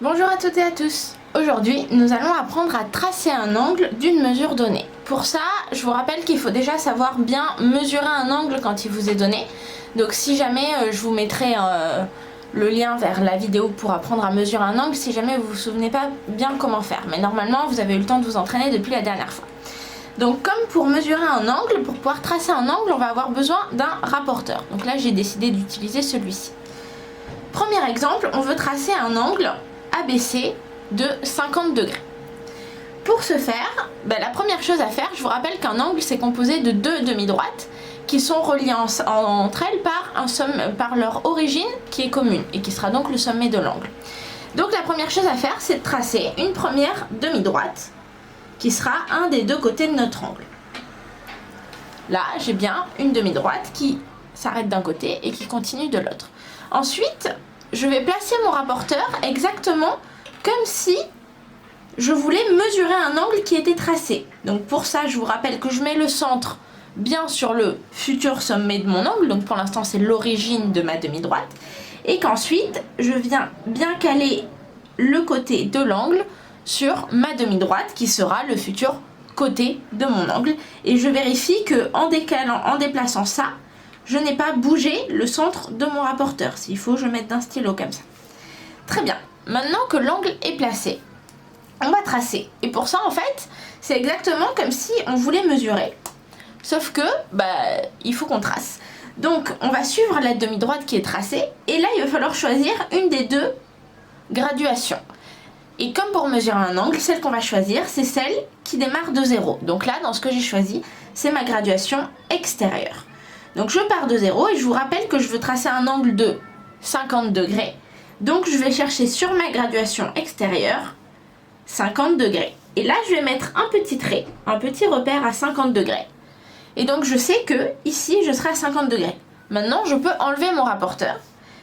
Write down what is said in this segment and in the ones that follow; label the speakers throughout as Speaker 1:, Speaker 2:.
Speaker 1: Bonjour à toutes et à tous. Aujourd'hui, nous allons apprendre à tracer un angle d'une mesure donnée. Pour ça, je vous rappelle qu'il faut déjà savoir bien mesurer un angle quand il vous est donné. Donc si jamais, je vous mettrai le lien vers la vidéo pour apprendre à mesurer un angle, si jamais vous vous souvenez pas bien comment faire. Mais normalement, vous avez eu le temps de vous entraîner depuis la dernière fois. Donc comme pour mesurer un angle, pour pouvoir tracer un angle, on va avoir besoin d'un rapporteur. Donc là, j'ai décidé d'utiliser celui-ci. Premier exemple, on veut tracer un angle ABC de 50 degrés. Pour ce faire, la première chose à faire, je vous rappelle qu'un angle c'est composé de deux demi-droites qui sont reliées entre elles par leur origine qui est commune et qui sera donc le sommet de l'angle. Donc la première chose à faire, c'est de tracer une première demi-droite qui sera un des deux côtés de notre angle. Là, j'ai bien une demi-droite qui s'arrête d'un côté et qui continue de l'autre. Ensuite, je vais placer mon rapporteur exactement comme si je voulais mesurer un angle qui était tracé. Donc pour ça, je vous rappelle que je mets le centre bien sur le futur sommet de mon angle. Donc pour l'instant, c'est l'origine de ma demi-droite. Et qu'ensuite, je viens bien caler le côté de l'angle sur ma demi-droite qui sera le futur côté de mon angle. Et je vérifie que en déplaçant ça, je n'ai pas bougé le centre de mon rapporteur. S'il faut, je mets d'un stylo comme ça. Très bien. Maintenant que l'angle est placé, on va tracer. Et pour ça, en fait, c'est exactement comme si on voulait mesurer. Sauf que, il faut qu'on trace. Donc, on va suivre la demi-droite qui est tracée. Et là, il va falloir choisir une des deux graduations. Et comme pour mesurer un angle, celle qu'on va choisir, c'est celle qui démarre de 0. Donc là, dans ce que j'ai choisi, c'est ma graduation extérieure. Donc je pars de 0 et je vous rappelle que je veux tracer un angle de 50 degrés. Donc je vais chercher sur ma graduation extérieure 50 degrés. Et là je vais mettre un petit trait, un petit repère à 50 degrés. Et donc je sais que ici je serai à 50 degrés. Maintenant je peux enlever mon rapporteur.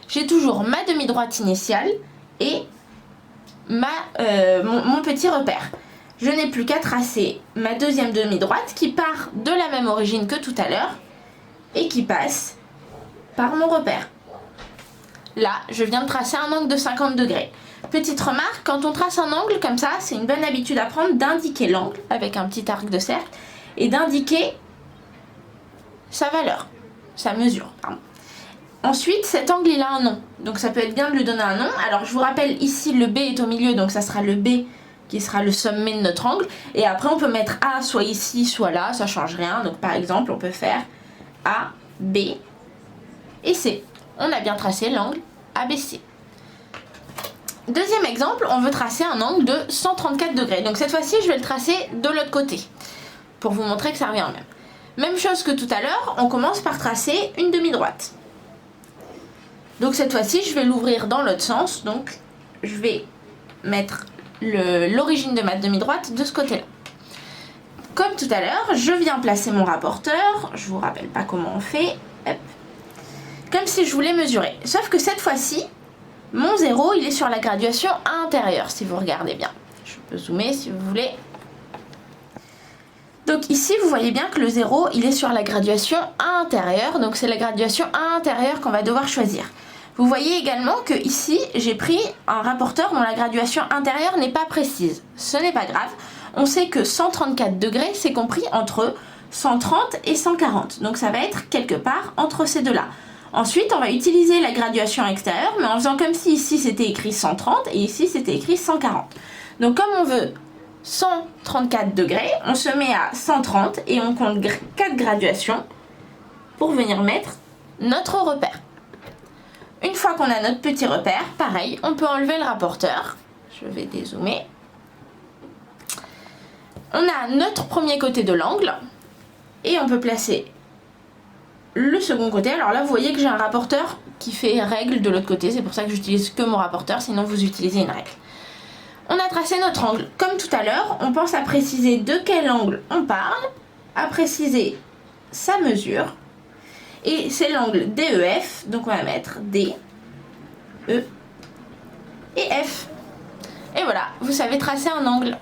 Speaker 1: J'ai toujours ma demi-droite initiale et mon petit repère. Je n'ai plus qu'à tracer ma deuxième demi-droite qui part de la même origine que tout à l'heure et qui passe par mon repère. Là, je viens de tracer un angle de 50 degrés. Petite remarque, quand on trace un angle comme ça, c'est une bonne habitude à prendre d'indiquer l'angle avec un petit arc de cercle et d'indiquer sa valeur, sa mesure. Pardon. Ensuite, cet angle, il a un nom. Donc ça peut être bien de lui donner un nom. Alors je vous rappelle, ici, le B est au milieu, donc ça sera le B qui sera le sommet de notre angle. Et après, on peut mettre A soit ici, soit là, ça change rien. Donc par exemple, on peut faire A, B et C. On a bien tracé l'angle ABC. Deuxième exemple, on veut tracer un angle de 134 degrés. Donc cette fois-ci, je vais le tracer de l'autre côté pour vous montrer que ça revient au même. Même chose que tout à l'heure, on commence par tracer une demi-droite. Donc cette fois-ci, je vais l'ouvrir dans l'autre sens. Donc je vais mettre l'origine de ma demi-droite de ce côté-là. Comme tout à l'heure, je viens placer mon rapporteur. Je vous rappelle pas comment on fait. Hop. Comme si je voulais mesurer. Sauf que cette fois-ci, mon 0, il est sur la graduation intérieure, si vous regardez bien. Je peux zoomer si vous voulez. Donc ici, vous voyez bien que le 0, il est sur la graduation intérieure. Donc c'est la graduation intérieure qu'on va devoir choisir. Vous voyez également que ici, j'ai pris un rapporteur dont la graduation intérieure n'est pas précise. Ce n'est pas grave. On sait que 134 degrés, c'est compris entre 130 et 140. Donc ça va être quelque part entre ces deux-là. Ensuite, on va utiliser la graduation extérieure, mais en faisant comme si ici c'était écrit 130 et ici c'était écrit 140. Donc comme on veut 134 degrés, on se met à 130 et on compte 4 graduations pour venir mettre notre repère. Une fois qu'on a notre petit repère, pareil, on peut enlever le rapporteur. Je vais dézoomer. On a notre premier côté de l'angle et on peut placer le second côté. Alors là, vous voyez que j'ai un rapporteur qui fait règle de l'autre côté. C'est pour ça que j'utilise que mon rapporteur, sinon vous utilisez une règle. On a tracé notre angle. Comme tout à l'heure, on pense à préciser de quel angle on parle, à préciser sa mesure. Et c'est l'angle DEF, donc on va mettre D, E et F. Et voilà, vous savez tracer un angle.